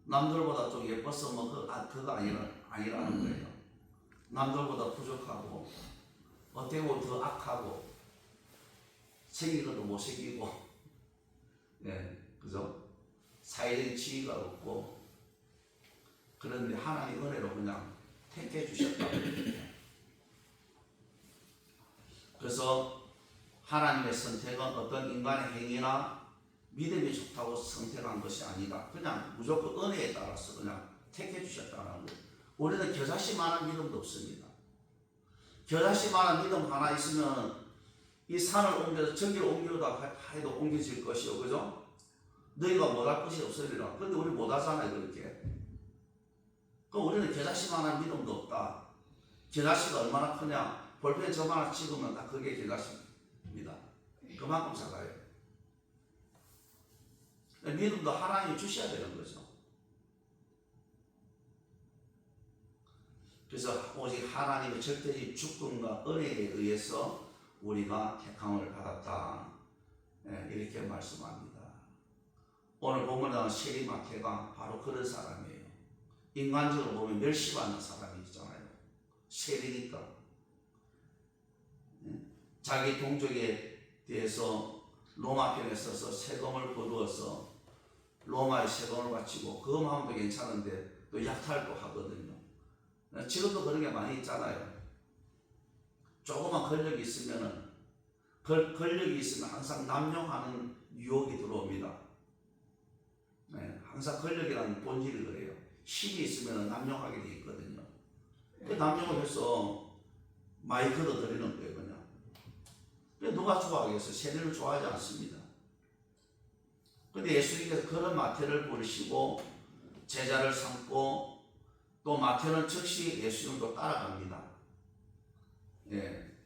남들보다 좀 예뻐서 뭐 그거 아니라는 거예요. 남들보다 부족하고 어떻게 보면 더 악하고 생긴 것도 못생기고, 예, 그죠? 사회적인 지위가 없고, 그런데 하나님 은혜로 그냥 택해 주셨다. 그래서 하나님의 선택은 어떤 인간의 행위나 믿음이 좋다고 선택한 것이 아니다. 그냥 무조건 은혜에 따라서 그냥 택해 주셨다는 거예요. 우리는 겨자씨만한 믿음도 없습니다. 겨자씨만한 믿음 하나 있으면 이 산을 옮겨서 저기를 옮기려다 해도 옮겨질 것이요, 그죠? 너희가 못할 것이 없으리라. 근데 우리 못하잖아요, 그렇게. 그럼 우리는 겨자씨만한 믿음도 없다. 겨자씨가 얼마나 크냐? 볼펜 저만한 찍으면 다 그게 겨자씨입니다. 그만큼 작아요. 믿음도 하나님이 주셔야 되는 거죠. 그래서 오직 하나님의 절대적인 주권과 은혜에 의해서 우리가 택함을 받았다. 이렇게 말씀합니다. 오늘 본문에 세리마태가 바로 그런 사람이에요. 인간적으로 보면 멸시받는 사람이잖아요. 세리니까. 자기 동족에 대해서 로마 편에 서서 세금을 거두어서 로마의 세금을 바치고 그것만 하면 괜찮은데 또 약탈도 하거든요. 지금도 그런 게 많이 있잖아요. 조그만 권력이 있으면은 권력이 있으면 항상 남용하는 유혹이 들어옵니다. 네, 항상 권력이라는 본질이 그래요. 힘이 있으면 남용하게 돼 있거든요. 그 남용을 해서 많이 걷어들이는 거예요, 그냥. 누가 좋아하겠어요? 세리를 좋아하지 않습니다. 근데 예수님께서 그런 마태를 부르시고 제자를 삼고 또 마태는 즉시 예수님도 따라갑니다. 예.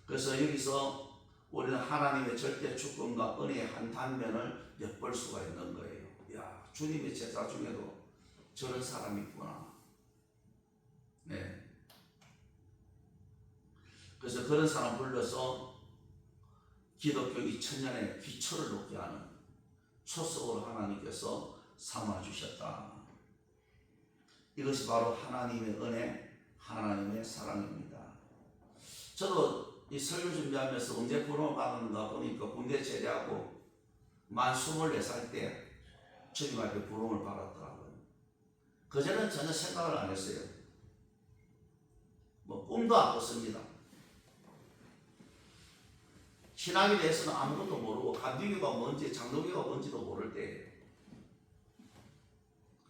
그래서 여기서 우리는 하나님의 절대 주권과 은혜의 한 단면을 엿볼 수가 있는 거예요. 야, 주님의 제자 중에도 저런 사람이 있구나. 네. 그래서 그런 사람 불러서 기독교 2000년의 기초를 놓게 하는 초석으로 하나님께서 삼아주셨다. 이것이 바로 하나님의 은혜, 하나님의 사랑입니다. 저도 이 설교 준비하면서 언제 부름을 받았는가 보니까 군대 제대하고 만 24살 때 주님 앞에 부름을 받았더라고요. 그전에는 전혀 생각을 안 했어요. 뭐 꿈도 안 꿨습니다. 신학에 대해서는 아무것도 모르고 간디교가 뭔지 장로교가 뭔지도 모를 때예요.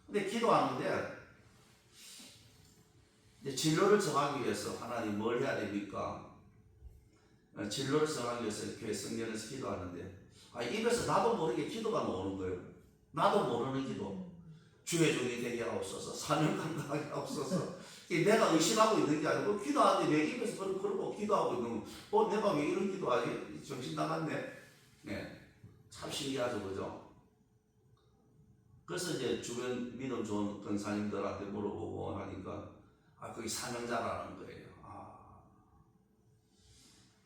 근데 기도하는데 이제 진로를 정하기 위해서 하나님 뭘 해야 됩니까? 진로를 정하기 위해서 교회 성전에서 기도하는데 입에서 나도 모르게 기도가 나오는 거예요. 나도 모르는 기도. 주의 종이 되게 하옵소서. 사명 감당하게 하옵소서. 내가 의심하고 있는 게 아니고 기도하는데 내 입에서 그러고 기도하고 있는 거. 내가 왜 이런 기도하지? 정신 나갔네. 네, 참 신기하죠, 그죠? 그래서 이제 주변 믿음 좋은 권사님들한테 물어보고 하니까 그게 사명자라는 거예요.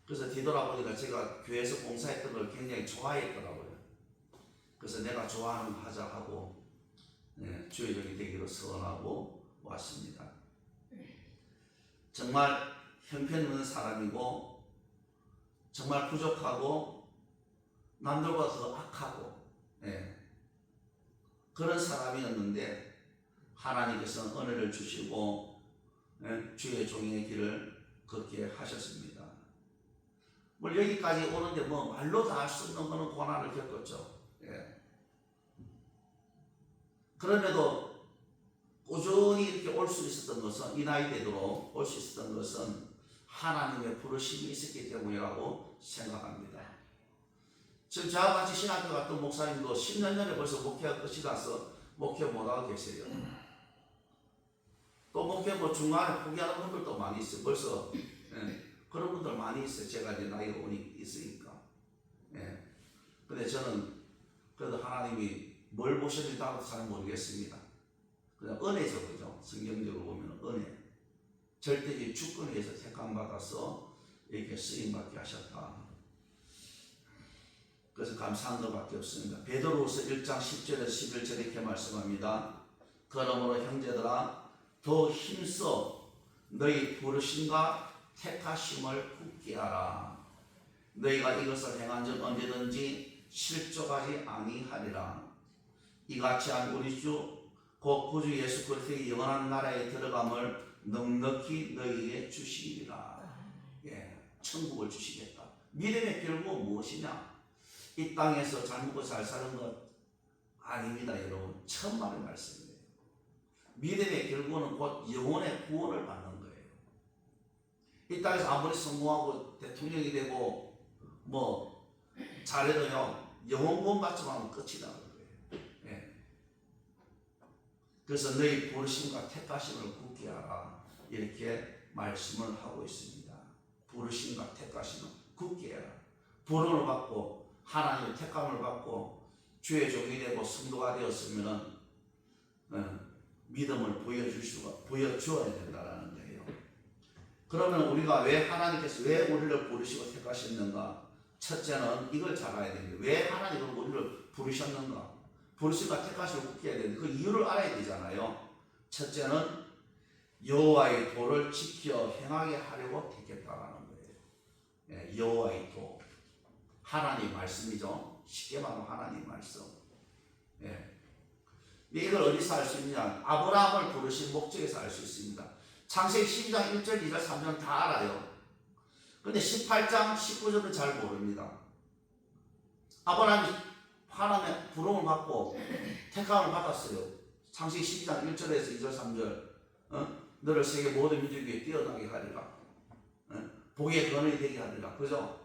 그래서 뒤돌아보니까 제가 교회에서 봉사했던 걸 굉장히 좋아했더라고요. 그래서 내가 좋아하는 거 하자 하고 주의 종이 되기로 서원하고 왔습니다. 정말 형편없는 사람이고 정말 부족하고 남들보다 더 악하고 그런 사람이었는데 하나님께서는 은혜를 주시고 주의 종의 길을 걷게 하셨습니다. 뭐 여기까지 오는데 뭐 말로 다 할 수 없는 그런 고난을 겪었죠. 그럼에도 꾸준히 이렇게 올 수 있었던 것은 이 나이 되도록 올 수 있었던 것은 하나님의 부르심이 있었기 때문이라고 생각합니다. 지금 저와 같이 신학교 갔던 목사님도 10년 전에 벌써 목회가 끝이 나서 목회 못하고 계세요. 또 목회 뭐 중간에 포기하는 분들도 많이 있어요. 벌써 그런 분들 많이 있어요. 제가 이제 나이가 있으니까. 근데 저는 그래도 하나님이 뭘 보셨는지 잘 모르겠습니다. 그냥 은혜죠, 그죠? 성경적으로 보면 은혜. 절대적인 주권에 의해서 택함받아서 이렇게 쓰임받게 하셨다. 그래서 감사한 것밖에 없습니다. 베드로후서 1장 10절에서 11절에 이렇게 말씀합니다. 그러므로 형제들아 더 힘써 너희 부르심과 택하심을 굳게 하라. 너희가 이것을 행한 적 언제든지 실족하지 아니하리라. 이같이 한 우리 주 곧 구주 예수 그리스도의 영원한 나라에 들어감을 넉넉히 너희에게 주시리라. 예, 천국을 주시겠다. 믿음의 결국은 무엇이냐? 이 땅에서 잘 먹고 잘 사는 것 아닙니다, 여러분. 천만의 말씀이에요. 믿음의 결국은 곧 영혼의 구원을 받는 거예요. 이 땅에서 아무리 성공하고 대통령이 되고 뭐 잘해도요, 영혼 구원 받지 않으면 끝이 나는 거예요. 예. 그래서 너희 부르심과 택하심을 굳게 하라. 이렇게 말씀을 하고 있습니다. 부르심과 택하심을 굳게 해라. 부름을 받고 하나님의 택함을 받고 주의 종이 되고 성도가 되었으면 믿음을 보여주어야 된다는 거예요. 그러면 우리가 왜 하나님께서 왜 우리를 부르시고 택하셨는가? 첫째는 이걸 잘 알아야 됩니다. 왜 하나님은 우리를 부르셨는가? 부르심과 택하심을 굳게 해야 되는데 그 이유를 알아야 되잖아요. 첫째는 여호와의 도를 지켜 행하게 하려고 택했다라는 거예요. 예, 여호와의 도, 하나님 말씀이죠. 쉽게 말하면 하나님 말씀. 예. 이걸 어디서 알 수 있느냐? 아브라함을 부르신 목적에서 알 수 있습니다. 창세기 12장 1절, 2절, 3절은 다 알아요. 근데 18장 19절은 잘 모릅니다. 아브라함이 하나님의 부름을 받고 택함을 받았어요. 창세기 12장 1절에서 2절, 3절. 너를 세계 모든 민족 위에 뛰어나게 하리라. 복의 근원이 되게 하리라. 그죠?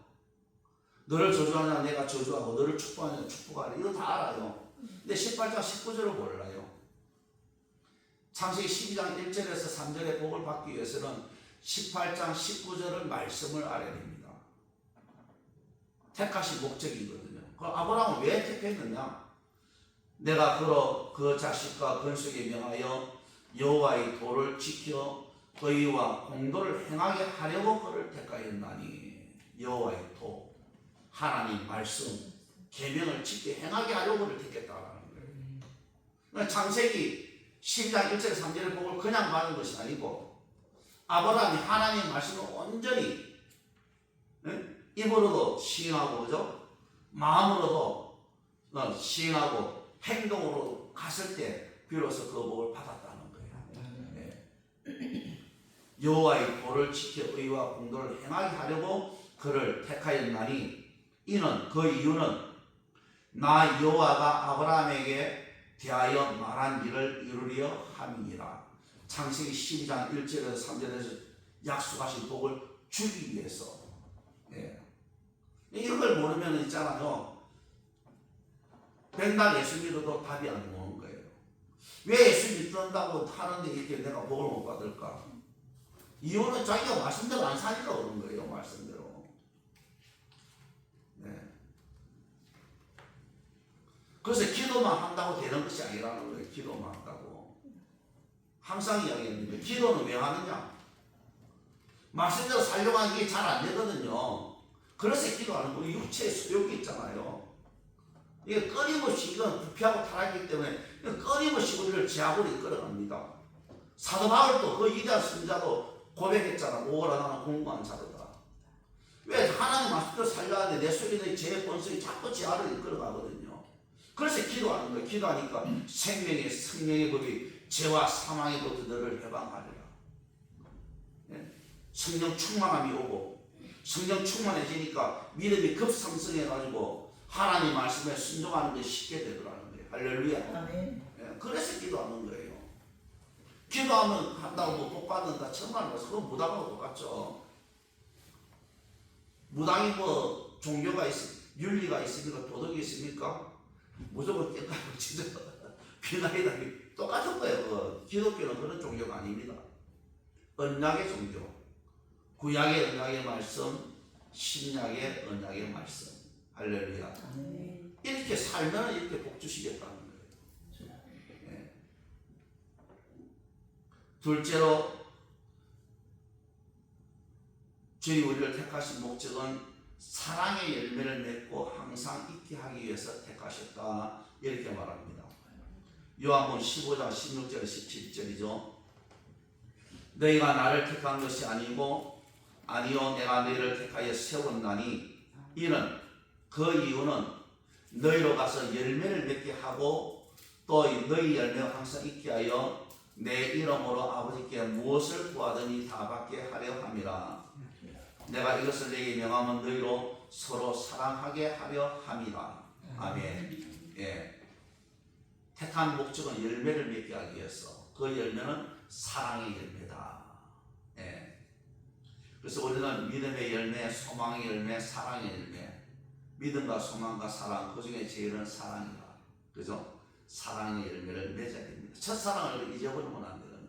너를 저주하냐 내가 저주하고 너를 축복하냐 축복하리라. 이거 다 알아요. 근데 18장 19절을 몰라요. 창세기 12장 1절에서 3절의 복을 받기 위해서는 18장 19절을 말씀을 알아야 됩니다. 택하신 목적이거든요. 그럼 아브라함은 왜 택했느냐? 내가 그 자식과 건축에 명하여 여호와의 도를 지켜 의와 공도를 행하게 하려고 그를 택하였나니. 여호와의 도, 하나님 말씀, 계명을 지켜 행하게 하려고 그를 택했다라는 거예요. 그러니까 창세기 12장 1절 3절의 복을 그냥 받은 것이 아니고 아브라함이 하나님 말씀을 온전히 입으로도 시인하고 그죠? 마음으로도 시인하고 행동으로 갔을 때 비로소 그 복을 받았다는 거예요. 네. 여호와의 도를 지켜 의와 공도를 행하게 하려고 그를 택하였나니 이는 그 이유는 나 여호와가 아브라함에게 대하여 말한 일을 이루려 함이니라. 창세기 12장 1절에서 3절에서 약속하신 복을 주기 위해서. 예. 이걸 모르면 있잖아요. 백날 예수 믿어도 답이 안 오는 거예요. 왜 예수 믿는다고 하는데 이렇게 내가 복을 못 받을까? 이유는 자기가 말씀대로 안 사니까 그런 거예요. 말씀대로. 네. 그래서 기도만 한다고 되는 것이 아니라는 거예요. 기도만 한다고. 항상 이야기했는데 기도는 왜 하느냐? 말씀대로 살려고 하는 게 잘 안 되거든요. 그래서 기도하는 거예요. 육체의 소욕이 있잖아요. 이게 끊임없이 이건 부패하고 타락이기 때문에 끊임없이 우리를 제약으로 이끌어갑니다. 사도 바울도 그 위대한 선자도 고백했잖아. 오라 나는 공고한 자로다. 왜 하나님 말씀대로 살려야 하는데 내 속에 죄의 본성이 자꾸 제약으로 이끌어가거든요. 그래서 기도하는 거예요. 기도하니까 생명의 성령의 법이 죄와 사망의 법도 너를 해방하리라. 예? 성령 충만함이 오고 성령 충만해지니까 믿음이 급상승해가지고 하나님 말씀에 순종하는 게 쉽게 되더라는 거예요. 할렐루야. 아멘. 예, 그래서 기도하는 거예요. 기도하면 한다고 뭐 복 받는다 정말 그건 무당하고 똑같죠. 무당이 뭐 종교가 윤리가 있습니까? 도덕이 있습니까? 무조건 깨끗하고 진짜 비나이다 똑같은 거예요. 기독교는 그런 종교가 아닙니다. 언약의 종교, 구약의 언약의 말씀, 신약의 언약의 말씀. 할렐루야. 이렇게 살면 이렇게 복 주시겠다는 거예요. 네. 둘째로 주님 우리를 택하신 목적은 사랑의 열매를 맺고 항상 있게 하기 위해서 택하셨다. 이렇게 말합니다. 요한복음 15장 16절 17절이죠. 너희가 나를 택한 것이 아니요 내가 너희를 택하여 세웠나니 이는 그 이유는 너희로 가서 열매를 맺게 하고 또 너희 열매가 항상 있게 하여 내 이름으로 아버지께 무엇을 구하더니 다 받게 하려 함이라. 내가 이것을 너희에게 명하면 너희로 서로 사랑하게 하려 함이라. 아멘. 예. 택한 목적은 열매를 맺게 하기 위해서. 그 열매는 사랑의 열매다. 예. 그래서 우리는 믿음의 열매, 소망의 열매, 사랑의 열매. 믿음과 소망과 사랑, 그 중에 제일은 사랑이다. 그죠? 사랑의 열매를 맺어야 됩니다. 첫사랑을 잊어버리면 안 되는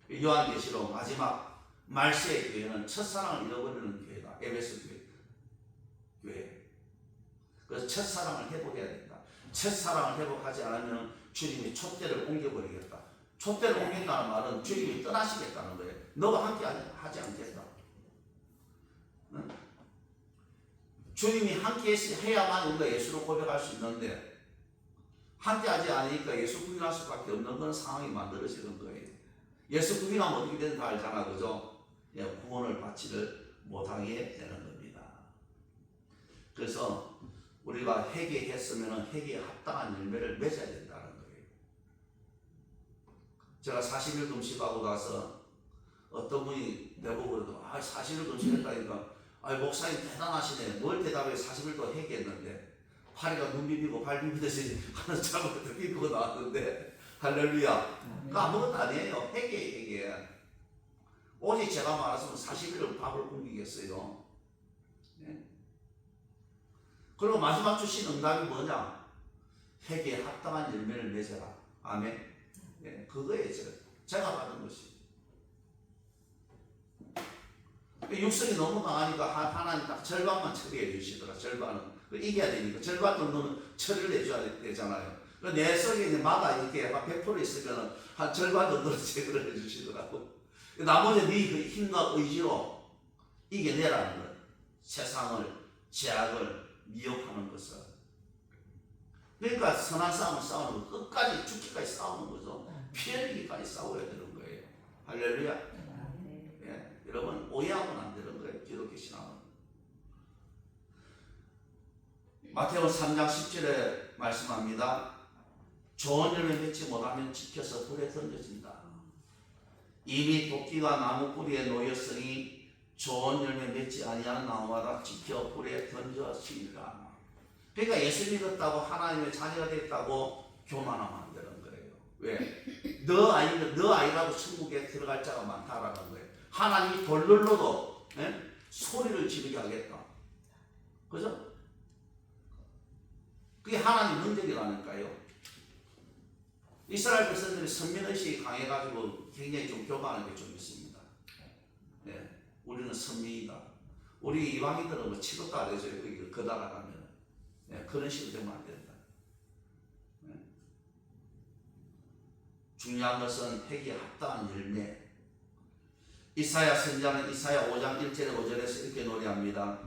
거예요. 요한계시록 마지막 말세의 교회는 첫사랑을 잃어버리는 교회다. 에베소 교회. 그래서 첫사랑을 회복해야 된다. 첫사랑을 회복하지 않으면 주님이 촛대를 옮겨버리겠다. 촛대를 옮긴다는 말은 주님이 떠나시겠다는 거예요. 너가 함께 하지 않겠다. 응? 주님이 함께 해야만 우리가 예수를 고백할 수 있는데 함께 하지 않으니까 예수 부인할 수밖에 없는 그런 상황이 만들어지는 거예요. 예수 부인하면 어떻게 되는지 알잖아, 그죠? 구원을 받지를 못하게 되는 겁니다. 그래서 우리가 회개했으면 회개에 합당한 열매를 맺어야 된다는 거예요. 제가 40일 금식하고 나서 어떤 분이 내보고 그러더라고요. 40일 금식했다니까 목사님 대단하시네. 뭘 대답해. 40일도 회개했는데 팔이가 눈 비비고 발 비비듯이 하는 자국부터 비비고 나왔는데 할렐루야. 그 아무것도 아니에요. 회개. 오직 제가 말했으면 40일을 밥을 굶기겠어요. 네. 그리고 마지막 주신 응답이 뭐냐? 회개에 합당한 열매를 맺어라. 아멘. 네. 그거예요. 제가 받은 것이. 육성이 너무 강하니까 하나님 딱 절반만 처리해 주시더라. 절반은. 이겨야 되니까 절반 정도는 처리를 해줘야 되잖아요. 내 속에 있는 마가 이렇게 100% 있으면 한 절반 정도는 제거를 해주시더라고. 나머지 네 힘과 의지로 이겨내라는 것. 세상을, 제약을 미혹하는 것을. 그러니까 선한 싸움을 싸우는 거. 끝까지 죽기까지 싸우는 거죠. 피 흘리기까지 싸워야 되는 거예요. 할렐루야. 예, 여러분 오해하면 안 되는 거예요. 기독교 신앙은. 마태복음 3장 10절에 말씀합니다. 좋은 열매 맺지 못하면 지켜서 불에 던져진다. 이미 도끼가 나무 뿌리에 놓였으니 좋은 열매 맺지 아니하는 나무마다 지켜 불에 던져지니라. 그러니까 예수 믿었다고 하나님의 자녀가 됐다고 교만하면 안 되는 거예요. 왜? 너 아이라도 천국에 들어갈 자가 많다라는 거예요. 하나님이 돌들로도 소리를 지르게 하겠다. 그죠? 그게 하나님 능력이라니까요. 이스라엘 백성들이 선민의식이 강해가지고 굉장히 좀 교만한 게 좀 있습니다. 네, 우리는 선민이다. 우리 이방인들은 뭐 취급도 안 해줘요. 거기 거달아가면. 네, 그런 식으로 되면 안 된다. 네. 중요한 것은 회개에 합당한 열매. 이사야 선지자는 이사야 5장 1절에 5절에서 이렇게 노래합니다.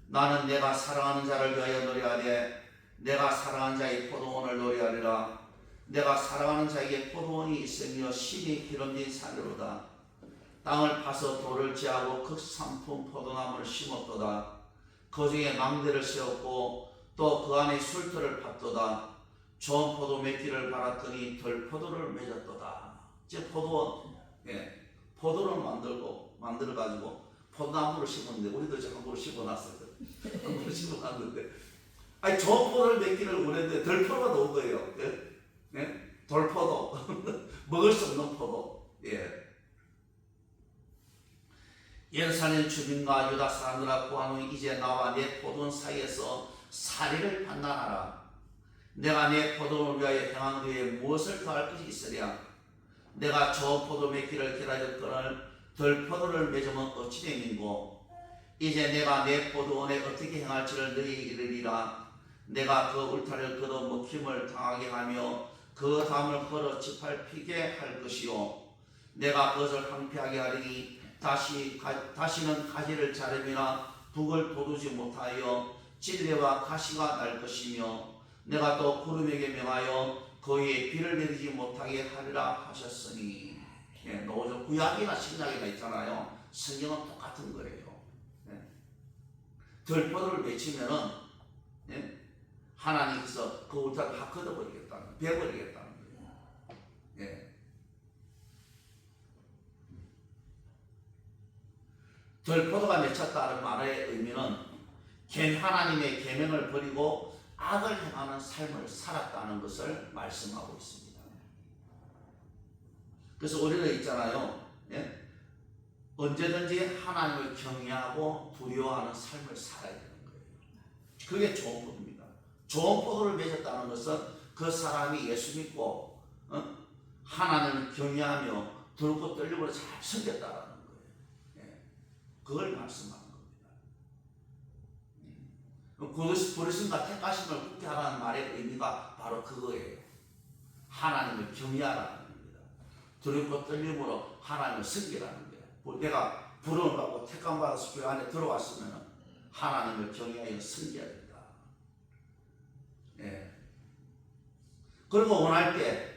나는 내가 사랑하는 자를 위하여 노래하되 내가 사랑하는 자의 포도원을 노래하리라. 내가 사랑하는 자에게 포도원이 있으며 신이 기름진 산으로다. 땅을 파서 돌을 제하고 극상품 포도나무를 심었도다. 그 중에 망대를 세웠고 또 그 안에 술터를 팠도다. 좋은 포도 맺기를 바랐더니 덜 포도를 맺었도다. 제 포도원, 포도를 만들어가지고 포도나무를 심었는데 우리도 이제 한 그루 심어놨어요. 한 그루 심어놨는데 좋은 포도를 맺기를 원했는데 덜 포도가 나온 거예요. 돌포도 먹을 수 없는 포도. 예루살렘 주민과 유다 사람들아 구하노니 이제 나와 내 포도원 사이에서 사리를 판단하라. 내가 내 포도원을 위하여 행한 후에 무엇을 더할 것이 있으랴. 내가 좋은 포도 맺기를 기다렸거늘 덜 포도를 맺으면 어찌 됨인고. 이제 내가 내 포도원에 어떻게 행할지를 너희에게 이르리라. 내가 그 울타리를 걷어 먹힘을 당하게 하며 그 담을 걸어 짓밟히게 할 것이요. 내가 그것을 황폐하게 하리니 다시는 가지를 자름이나 북을 돋우지 못하여 찔레와 가시가 날 것이며 내가 또 구름에게 명하여 거기에 비를 내리지 못하게 하리라 하셨으니. 예, 노조 구약이나 신약이나 있잖아요. 성경은 똑같은 거예요. 예. 들포도를 맺히면은 예? 하나님께서 그 울타리를 다 걷어버리겠다는, 베어버리겠다는 거예요. 예. 들포도가 맺혔다는 말의 의미는 하나님의 계명을 버리고 악을 행하는 삶을 살았다는 것을 말씀하고 있습니다. 그래서 우리는 있잖아요. 예? 언제든지 하나님을 경외하고 두려워하는 삶을 살아야 되는 거예요. 그게 좋은 포도입니다. 좋은 포도를 맺었다는 것은 그 사람이 예수 믿고 하나님을 경외하며 들고 떨림으로 잘 섬겼다라는 거예요. 예. 그걸 말씀하는 겁니다. 부르심과 택하심을 굳게 하라는 말의 의미가 바로 그거예요. 하나님을 경외하라는 겁니다. 두렵고 떨림으로 하나님을 섬기라는 거예요. 내가 부름을 받고 택함 받아서 교회 안에 들어왔으면 하나님을 경외하여 섬겨야 된다. 예. 그리고 원할 때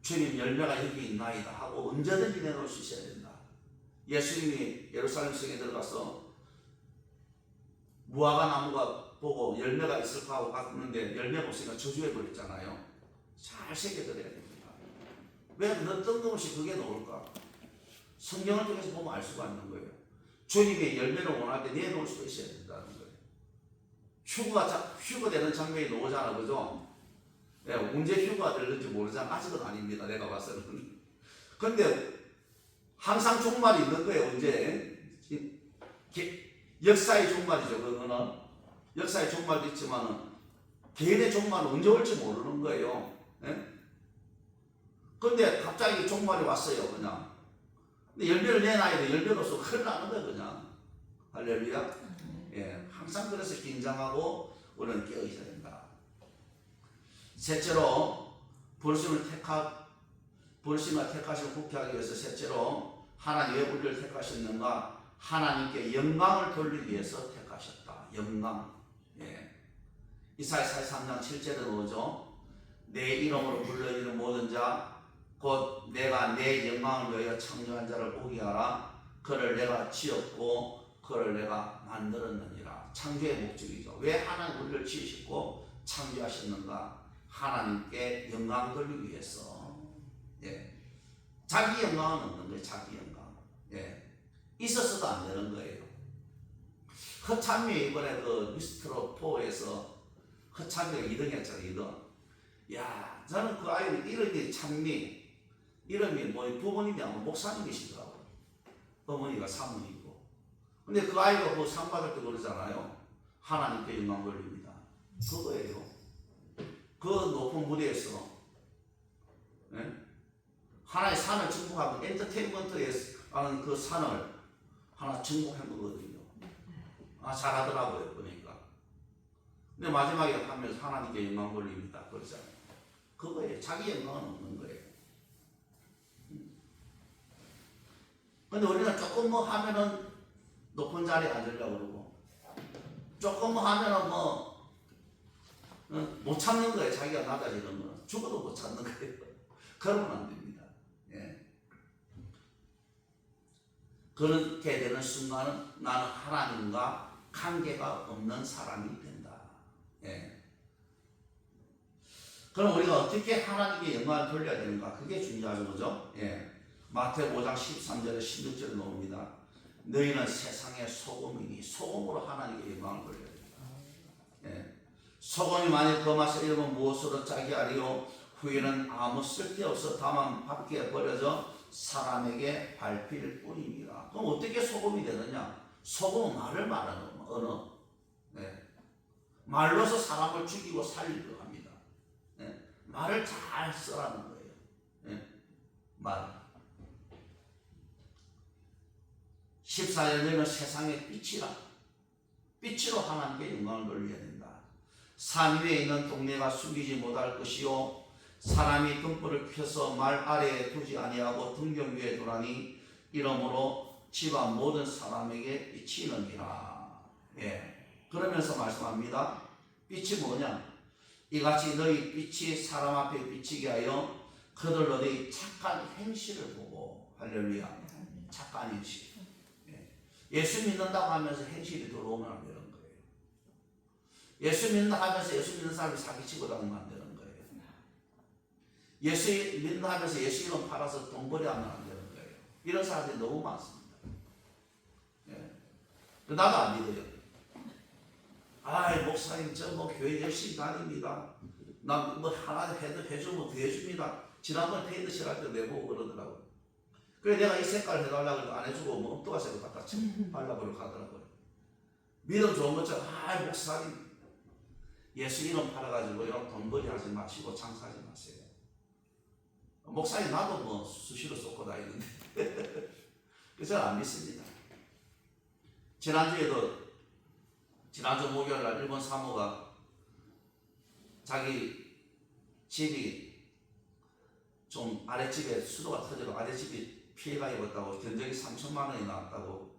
주님 열매가 여기 있나이다 하고 언제든지 내놓을 수 있어야 된다. 예수님이 예루살렘 성에 들어가서 무화과 나무가 보고 열매가 있을까 하고 갔는데 열매가 없으니까 저주해 버렸잖아요. 잘 새겨드려야 됩니다. 왜 뜬금없이 그게 나올까? 성경을 통해서 보면 알 수가 있는 거예요. 주님의 열매를 원할 때 내놓을 수도 있어야 된다는 거예요. 휴가 되는 장면이 나오잖아, 그죠? 네, 언제 휴가 될는지 모르잖아. 아직은 아닙니다, 내가 봐서는. 근데 항상 종말이 있는 거예요, 언제? 역사의 종말이죠, 그거는. 역사의 종말도 있지만은 개인의 종말은 언제 올지 모르는 거예요. 예? 근데 갑자기 종말이 왔어요, 그냥. 근데 열매를 내놔야 돼. 열매가 없어 큰일 나는 거야, 그냥. 할렐루야. 예, 항상 그래서 긴장하고 우리는 깨어 있어야 된다. 셋째로 부르심과 택하심을 굳게 하기 위해서 셋째로 하나님 왜 우리를 택하셨는가? 하나님께 영광을 돌리기 위해서 택하셨다. 영광. 예. 이사야 43장 7절에 나오죠. 내 이름으로 불러지는 모든 자 곧 내가 내 영광을 위하여 창조한 자를 오게 하라. 그를 내가 지었고 그를 내가 만들었느니라. 창조의 목적이죠. 왜 하나님 우리를 지으시고 창조하셨는가? 하나님께 영광 돌리기 위해서. 예. 자기 영광은 없는 거예요. 자기 영광. 예. 있었어도 안 되는 거예요. 허찬미 이번에 그 미스트로 4에서 허찬미가 2등 했잖아요. 2등. 야, 저는 그 아이 이름이 찬미. 이름이 뭐 부모님이 아마 목사님이시더라고요. 어머니가 사모님이고. 근데 그 아이가 그 상 받을 때 그러잖아요. 하나님께 영광 돌립니다. 그거예요. 그 높은 무대에서 예? 하나의 산을 정복하고 엔터테인먼트라는 그 산을 하나 정복한 거거든요. 아, 잘하더라고요, 보니까. 근데 마지막에 하면서 하나님께 영광 돌립니다. 그러잖아요. 그거예요. 자기 영광은 없는 거예요. 근데 우리는 조금 뭐 하면은 높은 자리에 앉으려고 그러고, 조금 뭐 하면은 뭐, 못 참는 거예요. 자기가 낮아지는 거는. 죽어도 못 참는 거예요. 그러면 안 됩니다. 예. 그렇게 되는 순간은 나는 하나님과 관계가 없는 사람이 된다. 예. 그럼 우리가 어떻게 하나님께 영광을 돌려야 되는가? 그게 중요하죠, 그죠? 예. 마태복음 5장 13절에 16절에 나옵니다. 너희는 세상의 소금이니 소금으로 하나님께 영광을 돌려야 된다. 예. 소금이 만일 그 맛을 잃으면 무엇으로 짜게 하리요? 후에는 아무 쓸데없어 다만 밖에 버려져 사람에게 밟힐 뿐입니다. 그럼 어떻게 소금이 되느냐? 소금은 말을 말하는 언어. 예. 말로서 사람을 죽이고 살리기도 합니다. 예. 말을 잘 쓰라는 거예요. 예. 말. 14절 너는 세상의 빛이라. 빛으로 하나님께 영광을 돌려야 된다. 산 위에 있는 동네가 숨기지 못할 것이요 사람이 등불을 켜서 말 아래에 두지 아니하고 등경 위에 두라니 이러므로 집안 모든 사람에게 비치느니라. 예. 그러면서 말씀합니다. 빛이 뭐냐? 이같이 너희 빛이 사람 앞에 비치게 하여 그들로 너희 착한 행실을 보고. 할렐루야. 착한 행실. 예수 믿는다고 하면서 행실이 들어오면 안 되는 거예요. 예수 믿는다 하면서 예수 믿는 사람이 사기치고 다니면 안 되는 거예요. 예수 믿는다 하면서 예수 이름 팔아서 돈벌이 하면 안 되는 거예요. 이런 사람들이 너무 많습니다. 나도 안 믿어요. 목사님 저 교회 열심히 다닙니다. 나 하나 해주면 더 해줍니다. 지난번에 페인트 칠할 때 내보고 그러더라고요. 그래 내가 이 색깔 해달라고 해도 안 해주고 엉뚱한 색을 갖다 발라버리고 가더라고요. 믿음 좋은 것처럼 목사님 예수 이름 팔아가지고 이런 돈벌이 하지 마시고 장사하지 마세요. 목사님 나도 수시로 쏟고 다니는데 그래서 안 믿습니다. 지난주 목요일날 일본 사모가 자기 집이 좀 아랫집에 수도가 터져서 아랫집이 피해가 입었다고 견적이 3천만 원이 나왔다고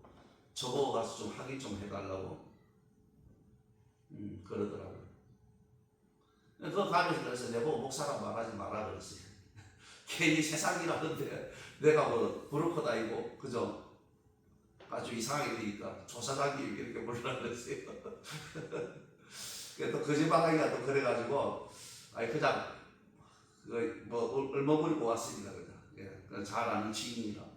저보고 가서 좀 확인 좀 해달라고 그러더라고요. 그거 가면서 그래서 내보고 목사랑 말하지 마라 그랬어요. 괜히 세상 일 하는데 내가 부르고 다니고 그죠? 아주 이상하게 되니까 조사장님 이렇게 불러라 그랬어요. 또 거짓말하기가 또 그래가지고 그냥 얼머무리고 왔습니다. 그냥 잘 아는 지인이라고.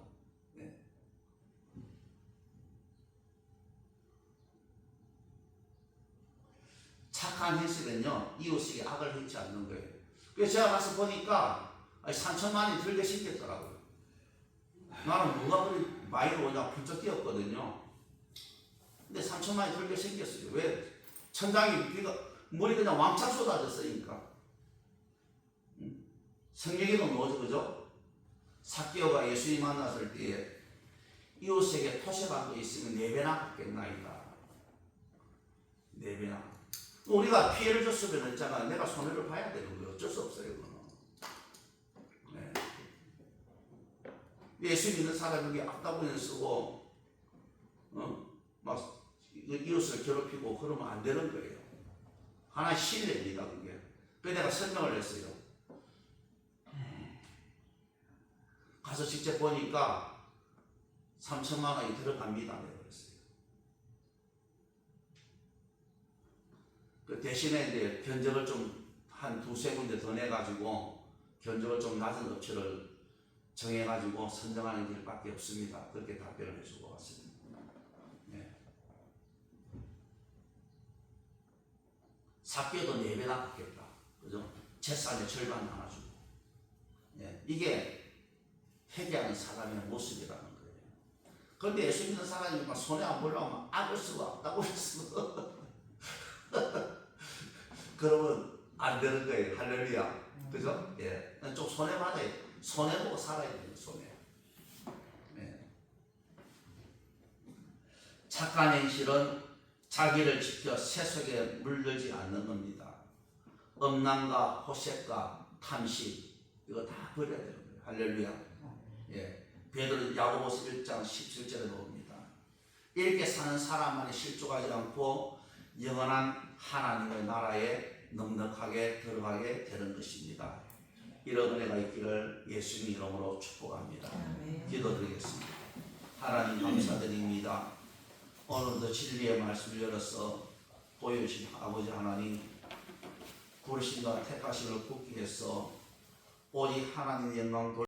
착한 행실은요 이웃에게 악을 행치 않는 거예요. 그래서 제가 가서 보니까 3천만 원이 들게 생겼더라고요. 나는 누가 그리 많이 오냐 분쩍 뛰었거든요. 근데 3천만 원이 들게 생겼어요. 왜? 천장이 물이 그냥 왕창 쏟아졌으니까. 성경에도 뭐죠, 그죠? 삭개오가 예수님 만났을 때에 이웃에게 토시라도 있으면 4배나 갚겠나이다. 4배나. 우리가 피해를 줬으면 있잖아. 내가 손해를 봐야 되는 거예요. 어쩔 수 없어요, 그거는. 예수 믿는 사람에게 악다구니를 쓰고, 막 이웃을 괴롭히고 그러면 안 되는 거예요. 하나의 신뢰입니다, 그게. 그래서 내가 설명을 했어요. 가서 직접 보니까 3천만 원이 들어갑니다. 내가 그랬어요. 그 대신에 이제 견적을 좀 한 2-3군데 더 내가지고 견적을 좀 낮은 업체를 정해가지고 선정하는 길밖에 없습니다. 그렇게 답변을 해주고 왔습니다. 삭개도 4배나 갚겠다. 그죠? 재산의 절반 나눠주고. 이게 회개하는 사람의 모습이라는 거예요. 그런데 예수 믿는 사람이 막 손에 안 보려면 악을 쓰고 없다고 했어. 그러면 안 되는 거예요. 할렐루야. 그죠? 좀 손해 받아야 돼. 손해 보고 살아야 돼요. 손해. 착한 행실은 자기를 지켜 세속에 물들지 않는 겁니다. 음란과 호색과 탐심 이거 다 버려야 되는 거예요. 할렐루야. 베드로 야고보서 1장 17절에 나옵니다. 이렇게 사는 사람만이 실족하지 않고 영원한 하나님의 나라에 넉넉하게 들어가게 되는 것입니다. 이런 은혜가 있기를 예수님 이름으로 축복합니다. 기도드리겠습니다. 하나님 감사드립니다. 오늘도 진리의 말씀을 열어서 보여주신 아버지 하나님, 부르심과 택하심을 굳게 해서 오직 하나님의 영광